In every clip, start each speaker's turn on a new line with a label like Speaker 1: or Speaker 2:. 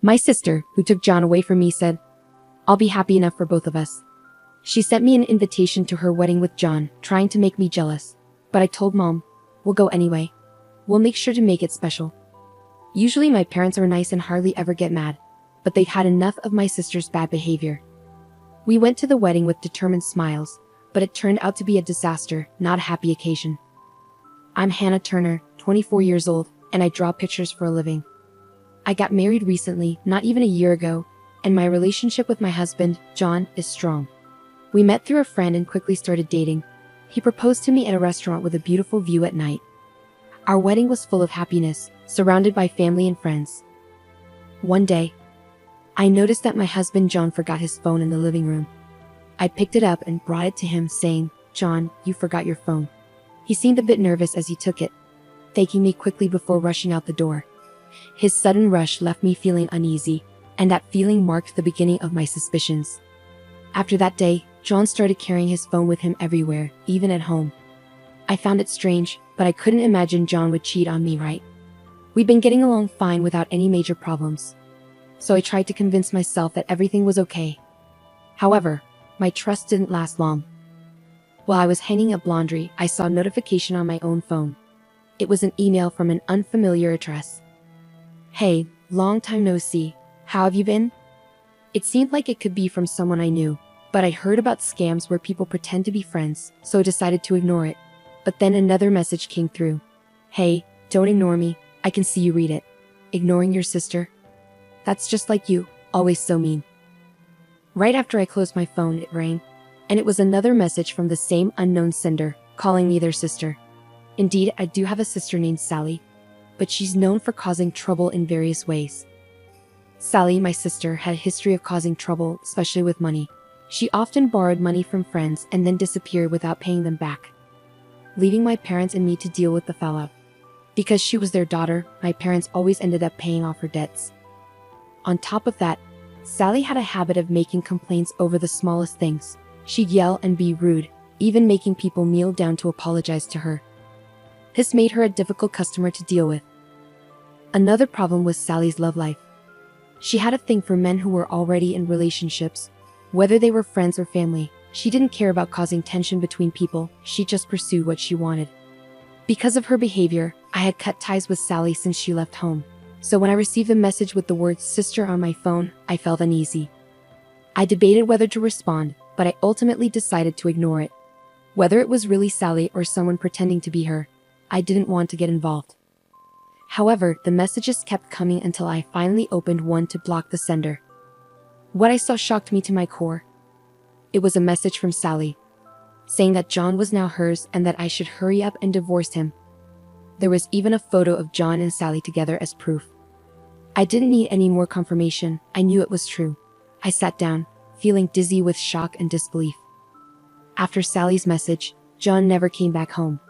Speaker 1: My sister, who took John away from me, said, "I'll be happy enough for both of us." She sent me an invitation to her wedding with John, trying to make me jealous. But I told Mom, "We'll go anyway. We'll make sure to make it special." Usually my parents are nice and hardly ever get mad, but they've had enough of my sister's bad behavior. We went to the wedding with determined smiles, but it turned out to be a disaster, not a happy occasion. I'm Hannah Turner, 24 years old, and I draw pictures for a living. I got married recently, not even a year ago, and my relationship with my husband, John, is strong. We met through a friend and quickly started dating. He proposed to me at a restaurant with a beautiful view at night. Our wedding was full of happiness, surrounded by family and friends. One day, I noticed that my husband John forgot his phone in the living room. I picked it up and brought it to him, saying, "John, you forgot your phone." He seemed a bit nervous as he took it, thanking me quickly before rushing out the door. His sudden rush left me feeling uneasy, and that feeling marked the beginning of my suspicions. After that day, John started carrying his phone with him everywhere, even at home. I found it strange, but I couldn't imagine John would cheat on me, right? We'd been getting along fine without any major problems. So I tried to convince myself that everything was okay. However, my trust didn't last long. While I was hanging up laundry, I saw a notification on my own phone. It was an email from an unfamiliar address. "Hey, long time no see. How have you been?" It seemed like it could be from someone I knew, but I heard about scams where people pretend to be friends, so I decided to ignore it. But then another message came through. "Hey, don't ignore me. I can see you read it. Ignoring your sister? That's just like you, always so mean." Right after I closed my phone, it rang, and it was another message from the same unknown sender, calling me their sister. Indeed, I do have a sister named Sally, but she's known for causing trouble in various ways. Sally, my sister, had a history of causing trouble, especially with money. She often borrowed money from friends and then disappeared without paying them back, leaving my parents and me to deal with the fallout. Because she was their daughter, my parents always ended up paying off her debts. On top of that, Sally had a habit of making complaints over the smallest things. She'd yell and be rude, even making people kneel down to apologize to her. This made her a difficult customer to deal with. Another problem was Sally's love life. She had a thing for men who were already in relationships, whether they were friends or family. She didn't care about causing tension between people, she just pursued what she wanted. Because of her behavior, I had cut ties with Sally since she left home. So when I received a message with the word sister on my phone, I felt uneasy. I debated whether to respond, but I ultimately decided to ignore it. Whether it was really Sally or someone pretending to be her, I didn't want to get involved. However, the messages kept coming until I finally opened one to block the sender. What I saw shocked me to my core. It was a message from Sally, saying that John was now hers and that I should hurry up and divorce him. There was even a photo of John and Sally together as proof. I didn't need any more confirmation, I knew it was true. I sat down, feeling dizzy with shock and disbelief. After Sally's message, John never came back home.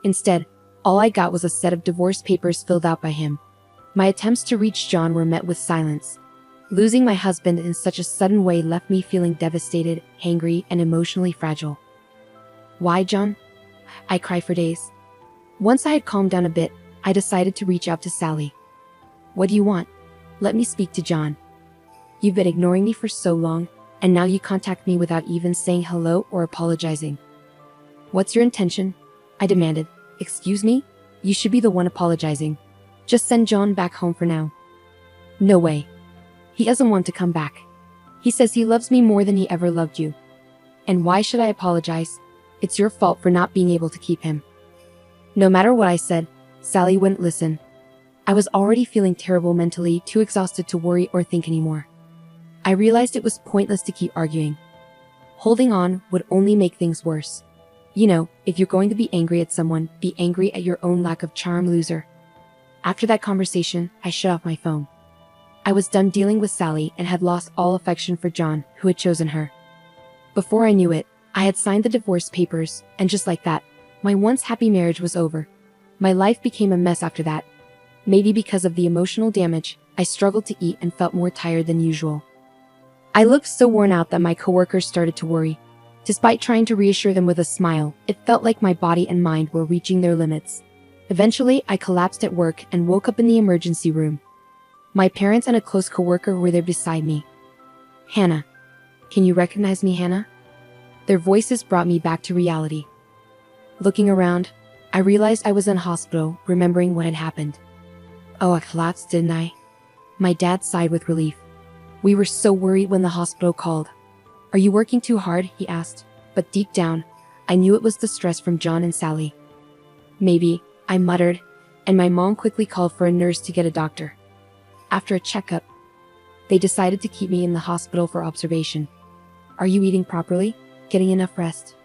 Speaker 1: Instead, all I got was a set of divorce papers filled out by him. My attempts to reach John were met with silence. Losing my husband in such a sudden way left me feeling devastated, angry, and emotionally fragile. Why, John? I cried for days. Once I had calmed down a bit, I decided to reach out to Sally. "What do you want? Let me speak to John. You've been ignoring me for so long, and now you contact me without even saying hello or apologizing. What's your intention?" I demanded. "Excuse me? You should be the one apologizing. Just send John back home for now." "No way. He doesn't want to come back. He says he loves me more than he ever loved you. And why should I apologize? It's your fault for not being able to keep him." No matter what I said, Sally wouldn't listen. I was already feeling terrible mentally, too exhausted to worry or think anymore. I realized it was pointless to keep arguing. Holding on would only make things worse. You know, if you're going to be angry at someone, be angry at your own lack of charm, loser. After that conversation, I shut off my phone. I was done dealing with Sally and had lost all affection for John, who had chosen her. Before I knew it, I had signed the divorce papers, and just like that, my once happy marriage was over. My life became a mess after that. Maybe because of the emotional damage, I struggled to eat and felt more tired than usual. I looked so worn out that my coworkers started to worry. Despite trying to reassure them with a smile, it felt like my body and mind were reaching their limits. Eventually, I collapsed at work and woke up in the emergency room. My parents and a close coworker were there beside me. Hannah. Can you recognize me, Hannah? Their voices brought me back to reality. Looking around, I realized I was in hospital, remembering what had happened. Oh, I collapsed, didn't I? My dad sighed with relief. We were so worried when the hospital called. Are you working too hard? He asked. But deep down, I knew it was the stress from John and Sally. Maybe, I muttered, and my mom quickly called for a nurse to get a doctor. After a checkup, they decided to keep me in the hospital for observation. Are you eating properly? Getting enough rest?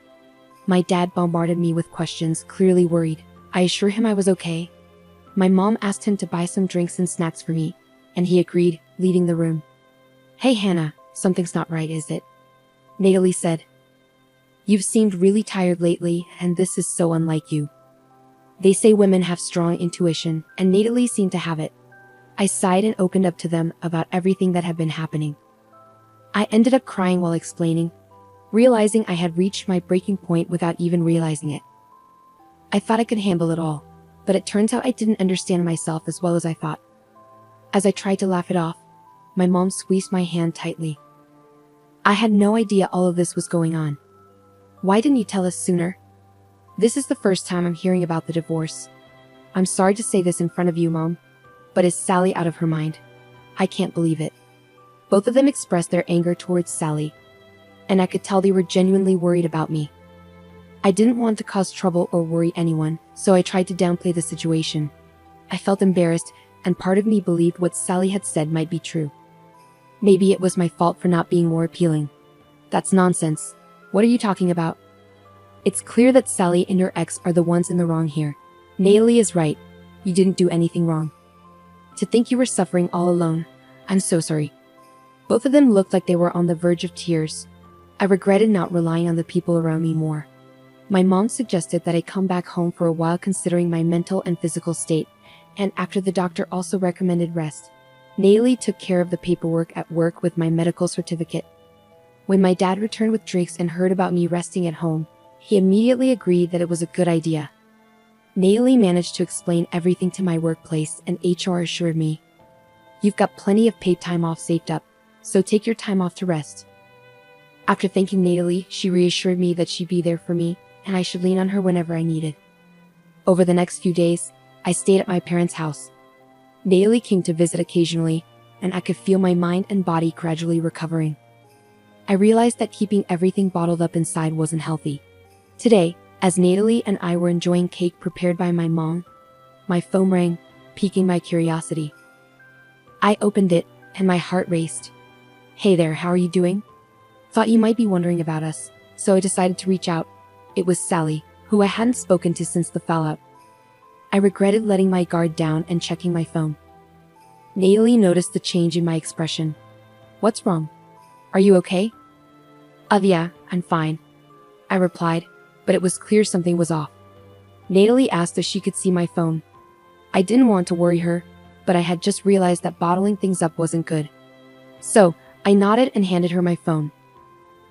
Speaker 1: My dad bombarded me with questions, clearly worried. I assured him I was okay. My mom asked him to buy some drinks and snacks for me, and he agreed, leaving the room. Hey Hannah, something's not right, is it? Natalie said. You've seemed really tired lately, and this is so unlike you. They say women have strong intuition, and Natalie seemed to have it. I sighed and opened up to them about everything that had been happening. I ended up crying while explaining, realizing I had reached my breaking point without even realizing it. I thought I could handle it all, but it turns out I didn't understand myself as well as I thought. As I tried to laugh it off, my mom squeezed my hand tightly. I had no idea all of this was going on. Why didn't you tell us sooner? This is the first time I'm hearing about the divorce. I'm sorry to say this in front of you, Mom, but is Sally out of her mind? I can't believe it. Both of them expressed their anger towards Sally, and I could tell they were genuinely worried about me. I didn't want to cause trouble or worry anyone, so I tried to downplay the situation. I felt embarrassed, and part of me believed what Sally had said might be true. Maybe it was my fault for not being more appealing. That's nonsense. What are you talking about? It's clear that Sally and your ex are the ones in the wrong here. Natalie is right. You didn't do anything wrong. To think you were suffering all alone, I'm so sorry. Both of them looked like they were on the verge of tears. I regretted not relying on the people around me more. My mom suggested that I come back home for a while considering my mental and physical state, and after the doctor also recommended rest. Natalie took care of the paperwork at work with my medical certificate. When my dad returned with drinks and heard about me resting at home, he immediately agreed that it was a good idea. Natalie managed to explain everything to my workplace, and HR assured me, "You've got plenty of paid time off saved up, so take your time off to rest." After thanking Natalie, she reassured me that she'd be there for me, and I should lean on her whenever I needed. Over the next few days, I stayed at my parents' house. Natalie came to visit occasionally, and I could feel my mind and body gradually recovering. I realized that keeping everything bottled up inside wasn't healthy. Today, as Natalie and I were enjoying cake prepared by my mom, my phone rang, piquing my curiosity. I opened it, and my heart raced. "Hey there, how are you doing? Thought you might be wondering about us, so I decided to reach out." It was Sally, who I hadn't spoken to since the fallout. I regretted letting my guard down and checking my phone. Natalie noticed the change in my expression. "What's wrong? Are you okay?" Yeah, I'm fine," I replied, but it was clear something was off. Natalie asked if she could see my phone. I didn't want to worry her, but I had just realized that bottling things up wasn't good. So, I nodded and handed her my phone.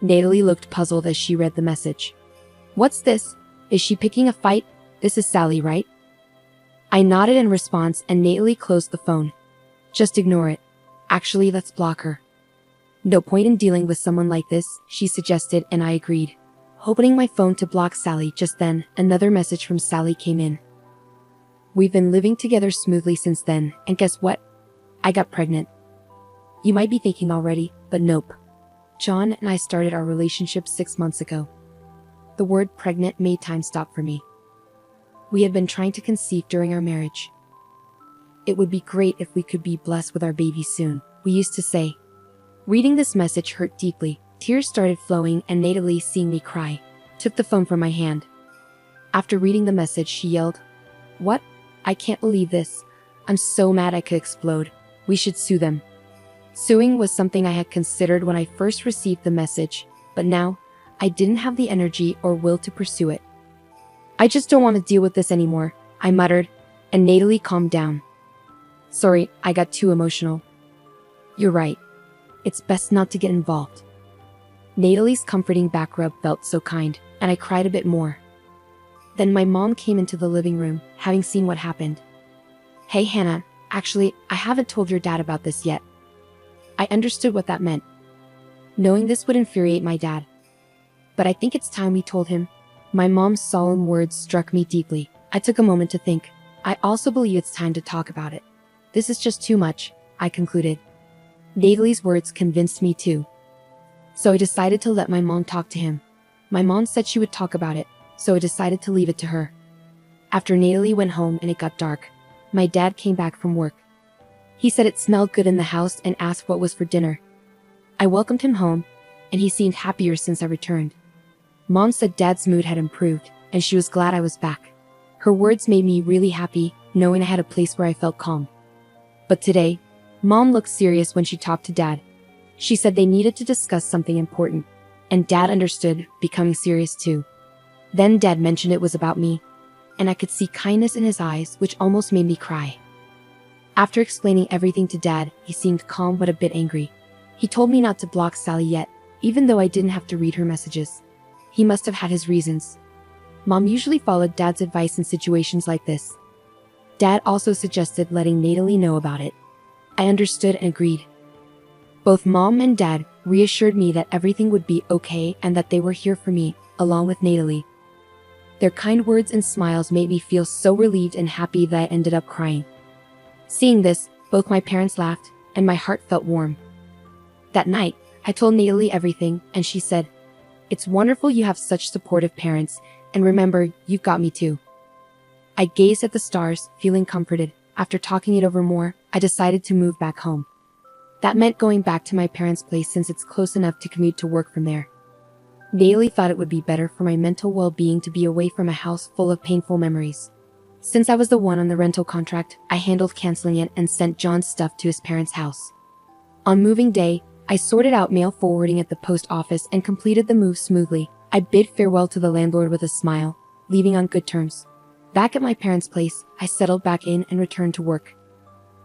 Speaker 1: Natalie looked puzzled as she read the message. "What's this? Is she picking a fight? This is Sally, right?" I nodded in response, and Natalie closed the phone. "Just ignore it. Actually, let's block her." "No point in dealing with someone like this," she suggested, and I agreed. Opening my phone to block Sally just then, another message from Sally came in. "We've been living together smoothly since then, and guess what? I got pregnant." You might be thinking already, but nope. John and I started our relationship 6 months ago. The word pregnant made time stop for me. We had been trying to conceive during our marriage. It would be great if we could be blessed with our baby soon, we used to say. Reading this message hurt deeply. Tears started flowing, and Natalie, seeing me cry, took the phone from my hand. After reading the message, she yelled, "What? I can't believe this. I'm so mad I could explode. We should sue them." Suing was something I had considered when I first received the message, but now, I didn't have the energy or will to pursue it. "I just don't want to deal with this anymore," I muttered, and Natalie calmed down. "Sorry, I got too emotional." "You're right. It's best not to get involved." Natalie's comforting back rub felt so kind, and I cried a bit more. Then my mom came into the living room, having seen what happened. "Hey Hannah, Actually, I haven't told your dad about this yet. I understood what that meant. Knowing this would infuriate my dad. But I think it's time we told him. My mom's solemn words struck me deeply. I took a moment to think. I also believe it's time to talk about it. This is just too much, I concluded. Natalie's words convinced me too. So I decided to let my mom talk to him. My mom said she would talk about it, so I decided to leave it to her. After Natalie went home and it got dark, my dad came back from work. He said it smelled good in the house and asked what was for dinner. I welcomed him home, and he seemed happier since I returned. Mom said Dad's mood had improved, and she was glad I was back. Her words made me really happy, knowing I had a place where I felt calm. But today, Mom looked serious when she talked to Dad. She said they needed to discuss something important, and Dad understood, becoming serious too. Then Dad mentioned it was about me, and I could see kindness in his eyes, which almost made me cry. After explaining everything to Dad, he seemed calm but a bit angry. He told me not to block Sally yet, even though I didn't have to read her messages. He must have had his reasons. Mom usually followed Dad's advice in situations like this. Dad also suggested letting Natalie know about it. I understood and agreed. Both Mom and Dad reassured me that everything would be okay and that they were here for me, along with Natalie. Their kind words and smiles made me feel so relieved and happy that I ended up crying. Seeing this, both my parents laughed, and my heart felt warm. That night, I told Natalie everything, and she said, "It's wonderful you have such supportive parents, and remember, you've got me too." I gazed at the stars, feeling comforted. After talking it over more, I decided to move back home. That meant going back to my parents' place since it's close enough to commute to work from there. Natalie thought it would be better for my mental well-being to be away from a house full of painful memories. Since I was the one on the rental contract, I handled canceling it and sent John's stuff to his parents' house. On moving day, I sorted out mail forwarding at the post office and completed the move smoothly. I bid farewell to the landlord with a smile, leaving on good terms. Back at my parents' place, I settled back in and returned to work.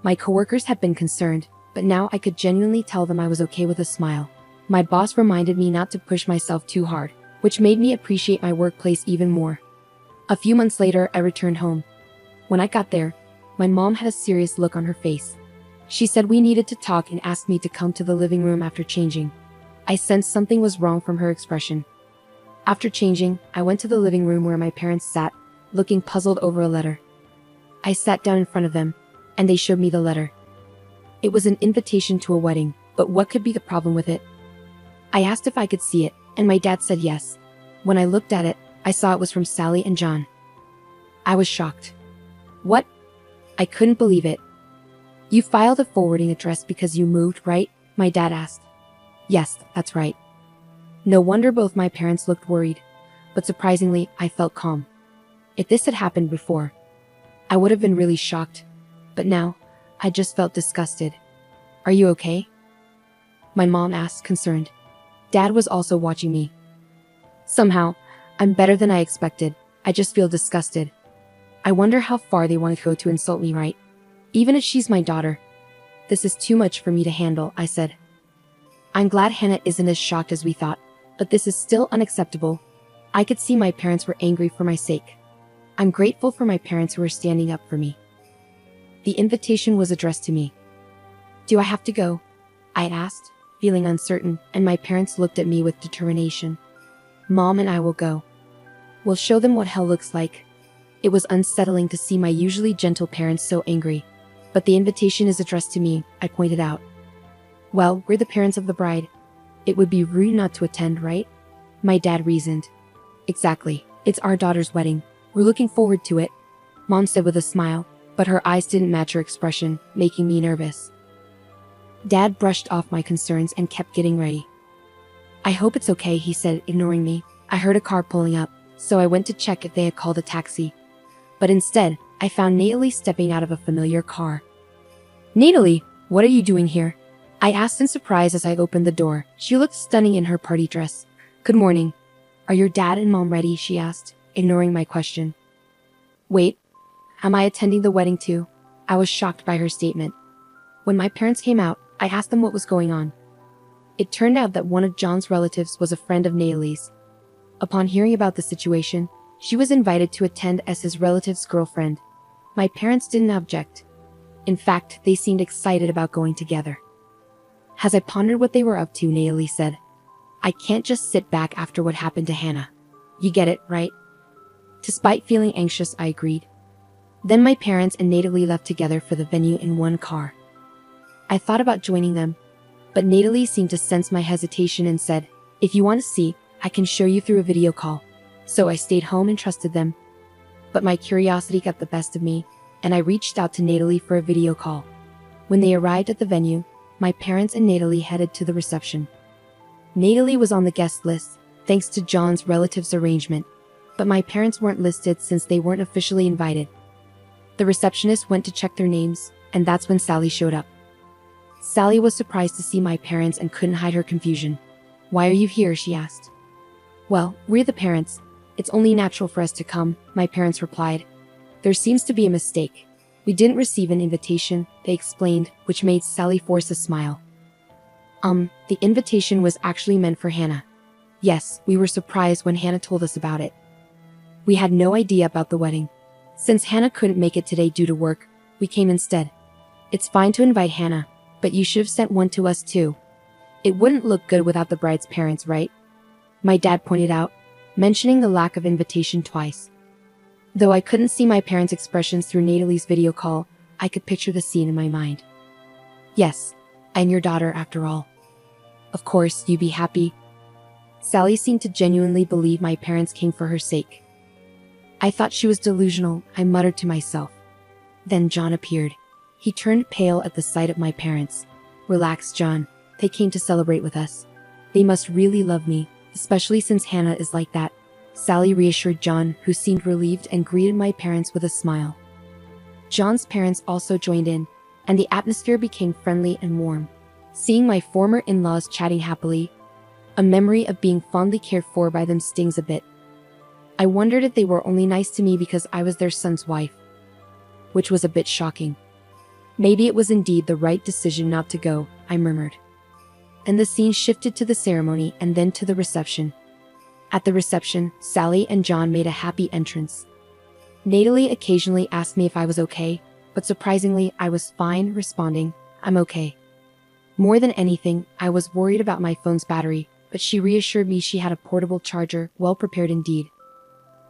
Speaker 1: My coworkers had been concerned, but now I could genuinely tell them I was okay with a smile. My boss reminded me not to push myself too hard, which made me appreciate my workplace even more. A few months later, I returned home. When I got there, my mom had a serious look on her face. She said we needed to talk and asked me to come to the living room after changing. I sensed something was wrong from her expression. After changing, I went to the living room where my parents sat, looking puzzled over a letter. I sat down in front of them, and they showed me the letter. It was an invitation to a wedding, but what could be the problem with it? I asked if I could see it, and my dad said yes. When I looked at it, I saw it was from Sally and John. I was shocked. What? I couldn't believe it. "You filed a forwarding address because you moved, right?" my dad asked. "Yes, that's right." No wonder both my parents looked worried, but surprisingly, I felt calm. If this had happened before, I would have been really shocked, but now, I just felt disgusted. "Are you okay?" my mom asked, concerned. Dad was also watching me. "Somehow, I'm better than I expected. I just feel disgusted. I wonder how far they want to go to insult me, right? Even if she's my daughter. This is too much for me to handle," I said. "I'm glad Hannah isn't as shocked as we thought, but this is still unacceptable." I could see my parents were angry for my sake. I'm grateful for my parents who were standing up for me. The invitation was addressed to me. "Do I have to go?" I asked, feeling uncertain, and my parents looked at me with determination. "Mom and I will go. We'll show them what hell looks like." It was unsettling to see my usually gentle parents so angry. "But the invitation is addressed to me," I pointed out. "Well, we're the parents of the bride. It would be rude not to attend, right?" my dad reasoned. "Exactly. It's our daughter's wedding. We're looking forward to it," Mom said with a smile, but her eyes didn't match her expression, making me nervous. Dad brushed off my concerns and kept getting ready. "I hope it's okay," he said, ignoring me. I heard a car pulling up, so I went to check if they had called a taxi. But instead, I found Natalie stepping out of a familiar car. "Natalie, what are you doing here?" I asked in surprise as I opened the door. She looked stunning in her party dress. "Good morning. Are your dad and mom ready?" she asked, ignoring my question. "Wait, am I attending the wedding too?" I was shocked by her statement. When my parents came out, I asked them what was going on. It turned out that one of John's relatives was a friend of Natalie's. Upon hearing about the situation, she was invited to attend as his relative's girlfriend. My parents didn't object. In fact, they seemed excited about going together. As I pondered what they were up to, Natalie said, "I can't just sit back after what happened to Hannah. You get it, right?" Despite feeling anxious, I agreed. Then my parents and Natalie left together for the venue in one car. I thought about joining them, but Natalie seemed to sense my hesitation and said, "If you want to see, I can show you through a video call." So I stayed home and trusted them. But my curiosity got the best of me, and I reached out to Natalie for a video call. When they arrived at the venue, my parents and Natalie headed to the reception. Natalie was on the guest list, thanks to John's relatives' arrangement, but my parents weren't listed since they weren't officially invited. The receptionist went to check their names, and that's when Sally showed up. Sally was surprised to see my parents and couldn't hide her confusion. "Why are you here?" she asked. "Well, we're the parents. It's only natural for us to come," my parents replied. "There seems to be a mistake. We didn't receive an invitation," they explained, which made Sally force a smile. The invitation was actually meant for Hannah. Yes, we were surprised when Hannah told us about it. We had no idea about the wedding. Since Hannah couldn't make it today due to work, we came instead. It's fine to invite Hannah, but you should have sent one to us too. It wouldn't look good without the bride's parents, right? My dad pointed out, mentioning the lack of invitation twice. Though I couldn't see my parents' expressions through Natalie's video call, I could picture the scene in my mind. "Yes, I'm your daughter after all. Of course, you'd be happy." Sally seemed to genuinely believe my parents came for her sake. I thought she was delusional, I muttered to myself. Then John appeared. He turned pale at the sight of my parents. "Relax, John. They came to celebrate with us. They must really love me, especially since Hannah is like that," Sally reassured John, who seemed relieved and greeted my parents with a smile. John's parents also joined in, and the atmosphere became friendly and warm. Seeing my former in-laws chatting happily, a memory of being fondly cared for by them stings a bit. I wondered if they were only nice to me because I was their son's wife, which was a bit shocking. Maybe it was indeed the right decision not to go, I murmured. And the scene shifted to the ceremony and then to the reception. At the reception, Sally and John made a happy entrance. Natalie occasionally asked me if I was okay, but surprisingly, I was fine, responding, "I'm okay." More than anything, I was worried about my phone's battery, but she reassured me she had a portable charger, well prepared indeed.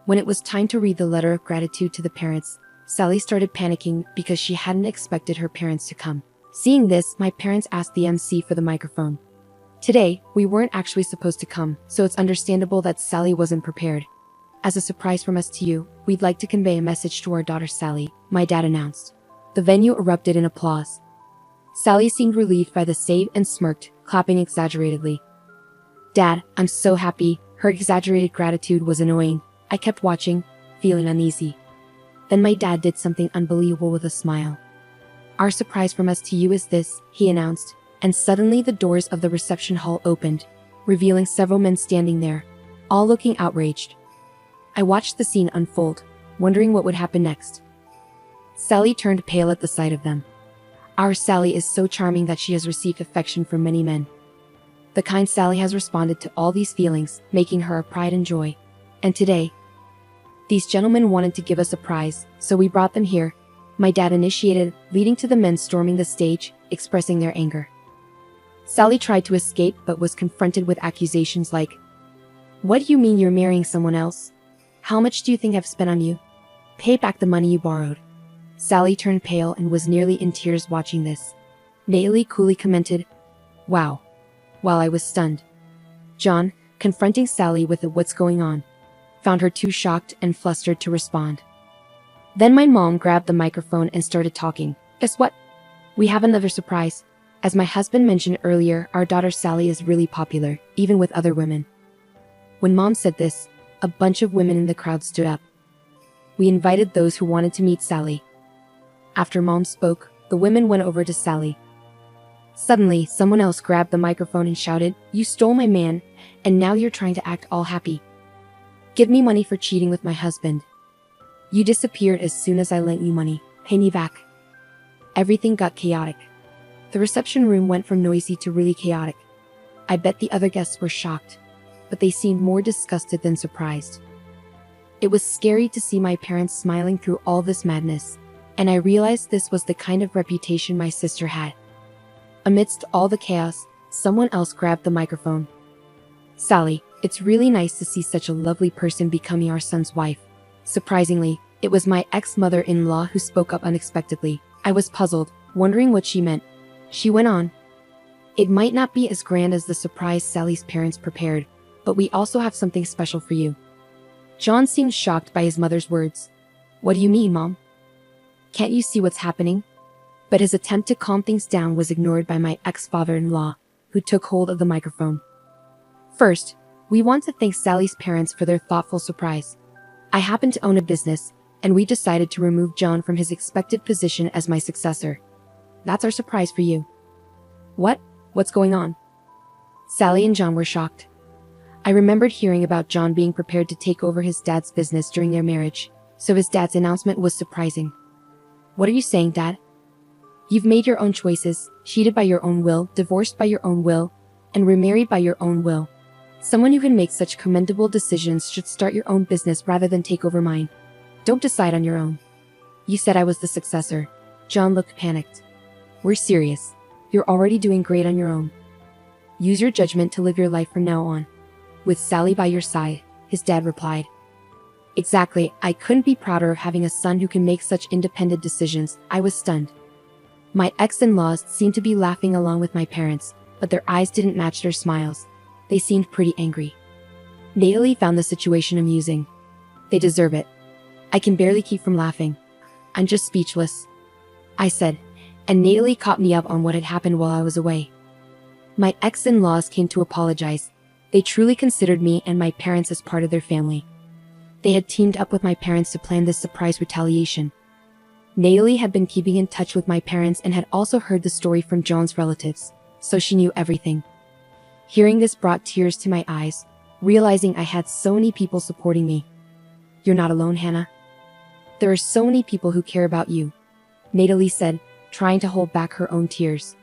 Speaker 1: When it was time to read the letter of gratitude to the parents, Sally started panicking because she hadn't expected her parents to come. Seeing this, my parents asked the MC for the microphone. Today, we weren't actually supposed to come, so it's understandable that Sally wasn't prepared. "As a surprise from us to you, we'd like to convey a message to our daughter Sally," my dad announced. The venue erupted in applause. Sally seemed relieved by the save and smirked, clapping exaggeratedly. "Dad, I'm so happy." Her exaggerated gratitude was annoying. I kept watching, feeling uneasy. Then my dad did something unbelievable with a smile. "Our surprise from us to you is this," he announced, and suddenly the doors of the reception hall opened, revealing several men standing there, all looking outraged. I watched the scene unfold, wondering what would happen next. Sally turned pale at the sight of them. Our Sally is so charming that she has received affection from many men. The kind Sally has responded to all these feelings, making her a pride and joy. And today, these gentlemen wanted to give us a prize, so we brought them here, my dad initiated, leading to the men storming the stage, expressing their anger. Sally tried to escape but was confronted with accusations like, "What do you mean you're marrying someone else? How much do you think I've spent on you? Pay back the money you borrowed." Sally turned pale and was nearly in tears watching this. Natalie coolly commented, "Wow," while I was stunned. John, confronting Sally with the "what's going on?" found her too shocked and flustered to respond. Then my mom grabbed the microphone and started talking. "Guess what? We have another surprise. As my husband mentioned earlier, our daughter Sally is really popular, even with other women." When Mom said this, a bunch of women in the crowd stood up. We invited those who wanted to meet Sally. After Mom spoke, the women went over to Sally. Suddenly, someone else grabbed the microphone and shouted, "You stole my man, and now you're trying to act all happy. Give me money for cheating with my husband. You disappeared as soon as I lent you money. Pay me back." Everything got chaotic. The reception room went from noisy to really chaotic. I bet the other guests were shocked, but they seemed more disgusted than surprised. It was scary to see my parents smiling through all this madness, and I realized this was the kind of reputation my sister had. Amidst all the chaos, someone else grabbed the microphone. "Sally, it's really nice to see such a lovely person becoming our son's wife." Surprisingly, it was my ex-mother-in-law who spoke up unexpectedly. I was puzzled, wondering what she meant. She went on. "It might not be as grand as the surprise Sally's parents prepared, but we also have something special for you." John seemed shocked by his mother's words. "What do you mean, Mom? Can't you see what's happening?" But his attempt to calm things down was ignored by my ex-father-in-law, who took hold of the microphone. "First, we want to thank Sally's parents for their thoughtful surprise. I happen to own a business, and we decided to remove John from his expected position as my successor. That's our surprise for you." "What? What's going on?" Sally and John were shocked. I remembered hearing about John being prepared to take over his dad's business during their marriage, so his dad's announcement was surprising. "What are you saying, Dad? You've made your own choices, cheated by your own will, divorced by your own will, and remarried by your own will. Someone who can make such commendable decisions should start your own business rather than take over mine. Don't decide on your own." "You said I was the successor." John looked panicked. "We're serious. You're already doing great on your own. Use your judgment to live your life from now on. With Sally by your side," his dad replied. "Exactly, I couldn't be prouder of having a son who can make such independent decisions." I was stunned. My ex-in-laws seemed to be laughing along with my parents, but their eyes didn't match their smiles. They seemed pretty angry. Natalie found the situation amusing. "They deserve it. I can barely keep from laughing. I'm just speechless," I said, and Natalie caught me up on what had happened while I was away. My ex-in-laws came to apologize. They truly considered me and my parents as part of their family. They had teamed up with my parents to plan this surprise retaliation. Natalie had been keeping in touch with my parents and had also heard the story from John's relatives, so she knew everything. Hearing this brought tears to my eyes, realizing I had so many people supporting me. "You're not alone, Hannah. There are so many people who care about you," Natalie said, trying to hold back her own tears.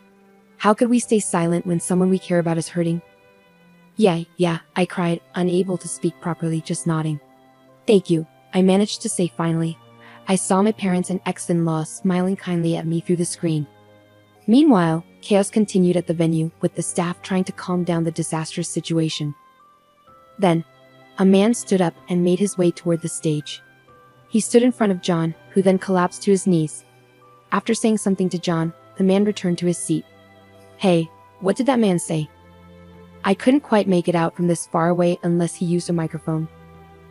Speaker 1: "How could we stay silent when someone we care about is hurting?" Yeah, I cried, unable to speak properly, just nodding. "Thank you," I managed to say finally. I saw my parents and ex-in-laws smiling kindly at me through the screen. Meanwhile, chaos continued at the venue, with the staff trying to calm down the disastrous situation. Then, a man stood up and made his way toward the stage. He stood in front of John, who then collapsed to his knees. After saying something to John, the man returned to his seat. "Hey, what did that man say?" I couldn't quite make it out from this far away unless he used a microphone.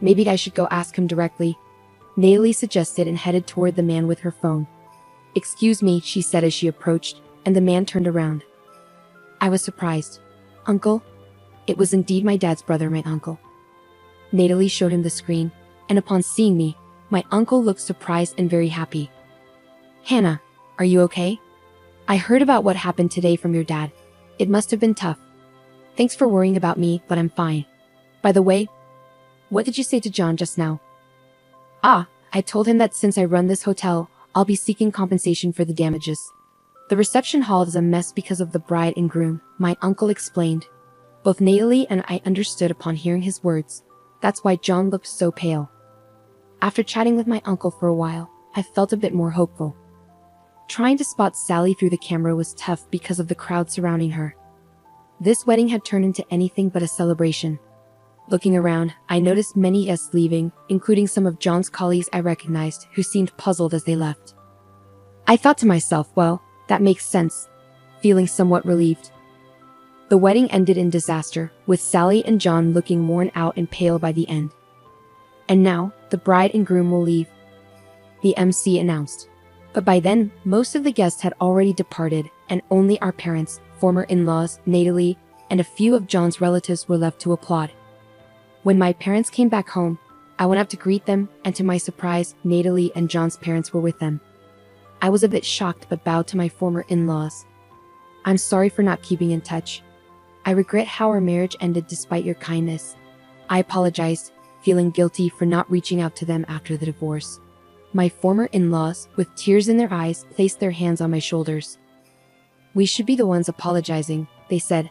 Speaker 1: "Maybe I should go ask him directly," Natalie suggested and headed toward the man with her phone. "Excuse me," she said as she approached, and the man turned around. I was surprised. "Uncle?" It was indeed my dad's brother, my uncle. Natalie showed him the screen, and upon seeing me, my uncle looked surprised and very happy. "Hannah, are you okay? I heard about what happened today from your dad. It must have been tough. Thanks for worrying about me, but I'm fine. By the way, what did you say to John just now?" I told him that since I run this hotel, I'll be seeking compensation for the damages. The reception hall is a mess because of the bride and groom," my uncle explained. Both Natalie and I understood upon hearing his words. That's why John looked so pale. After chatting with my uncle for a while, I felt a bit more hopeful. Trying to spot Sally through the camera was tough because of the crowd surrounding her. This wedding had turned into anything but a celebration. Looking around, I noticed many guests leaving, including some of John's colleagues I recognized, who seemed puzzled as they left. I thought to myself, well, that makes sense, feeling somewhat relieved. The wedding ended in disaster, with Sally and John looking worn out and pale by the end. "And now, the bride and groom will leave," the MC announced. But by then, most of the guests had already departed, and only our parents, former in-laws, Natalie, and a few of John's relatives were left to applaud. When my parents came back home, I went up to greet them, and to my surprise, Natalie and John's parents were with them. I was a bit shocked but bowed to my former in-laws. "I'm sorry for not keeping in touch. I regret how our marriage ended despite your kindness." I apologized, feeling guilty for not reaching out to them after the divorce. My former in-laws, with tears in their eyes, placed their hands on my shoulders. "We should be the ones apologizing," they said.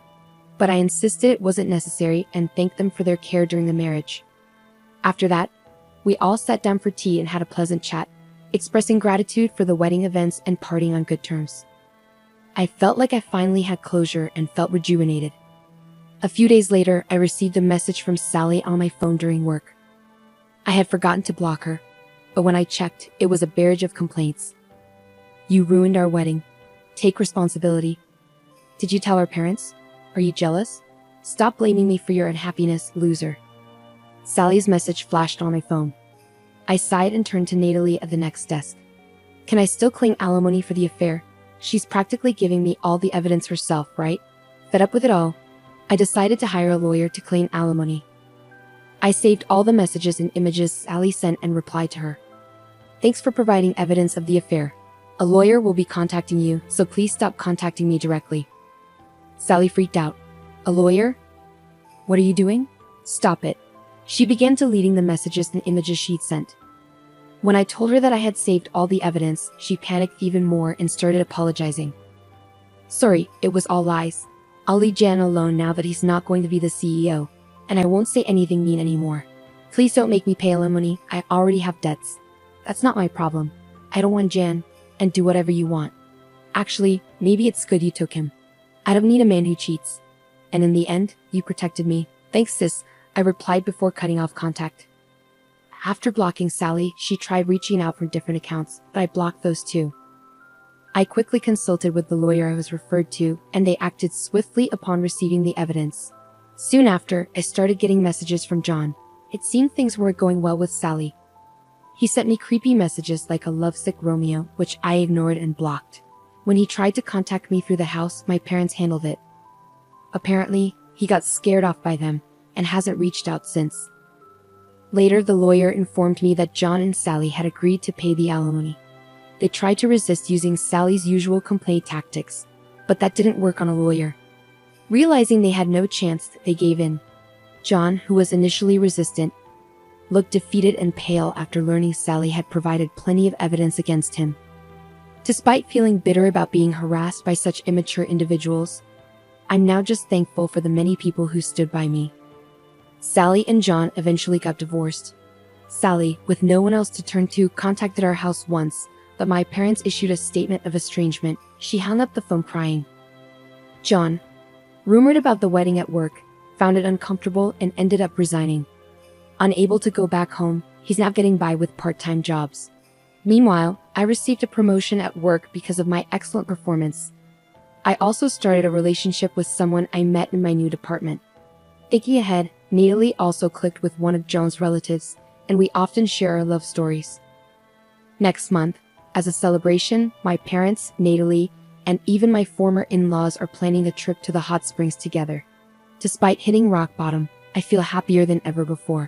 Speaker 1: But I insisted it wasn't necessary and thanked them for their care during the marriage. After that, we all sat down for tea and had a pleasant chat. expressing gratitude for the wedding events and parting on good terms. I felt like I finally had closure and felt rejuvenated. A few days later, I received a message from Sally on my phone during work. I had forgotten to block her, but when I checked, it was a barrage of complaints. "You ruined our wedding. Take responsibility. Did you tell our parents? Are you jealous? Stop blaming me for your unhappiness, loser." Sally's message flashed on my phone. I sighed and turned to Natalie at the next desk. "Can I still claim alimony for the affair? She's practically giving me all the evidence herself, right?" Fed up with it all, I decided to hire a lawyer to claim alimony. I saved all the messages and images Sally sent and replied to her. "Thanks for providing evidence of the affair. A lawyer will be contacting you, so please stop contacting me directly." Sally freaked out. "A lawyer? What are you doing? Stop it." She began deleting the messages and images she'd sent. When I told her that I had saved all the evidence, she panicked even more and started apologizing. "Sorry, it was all lies. I'll leave Jan alone now that he's not going to be the CEO, and I won't say anything mean anymore. Please don't make me pay alimony. I already have debts. That's not my problem. I don't want Jan, and do whatever you want. Actually, maybe it's good you took him. I don't need a man who cheats. And in the end, you protected me. Thanks, sis," I replied before cutting off contact. After blocking Sally, she tried reaching out from different accounts, but I blocked those too. I quickly consulted with the lawyer I was referred to, and they acted swiftly upon receiving the evidence. Soon after, I started getting messages from John. It seemed things weren't going well with Sally. He sent me creepy messages like a lovesick Romeo, which I ignored and blocked. When he tried to contact me through the house, my parents handled it. Apparently, he got scared off by them, and hasn't reached out since. Later, the lawyer informed me that John and Sally had agreed to pay the alimony. They tried to resist using Sally's usual complaint tactics, but that didn't work on a lawyer. Realizing they had no chance, they gave in. John, who was initially resistant, looked defeated and pale after learning Sally had provided plenty of evidence against him. Despite feeling bitter about being harassed by such immature individuals, I'm now just thankful for the many people who stood by me. Sally and John eventually got divorced. Sally, with no one else to turn to, contacted our house once, but my parents issued a statement of estrangement. She hung up the phone crying. John, rumored about the wedding at work, found it uncomfortable and ended up resigning. Unable to go back home, he's now getting by with part-time jobs. Meanwhile, I received a promotion at work because of my excellent performance. I also started a relationship with someone I met in my new department. Thinking ahead, Natalie also clicked with one of John's relatives, and we often share our love stories. Next month, as a celebration, my parents, Natalie, and even my former in-laws are planning a trip to the hot springs together. Despite hitting rock bottom, I feel happier than ever before.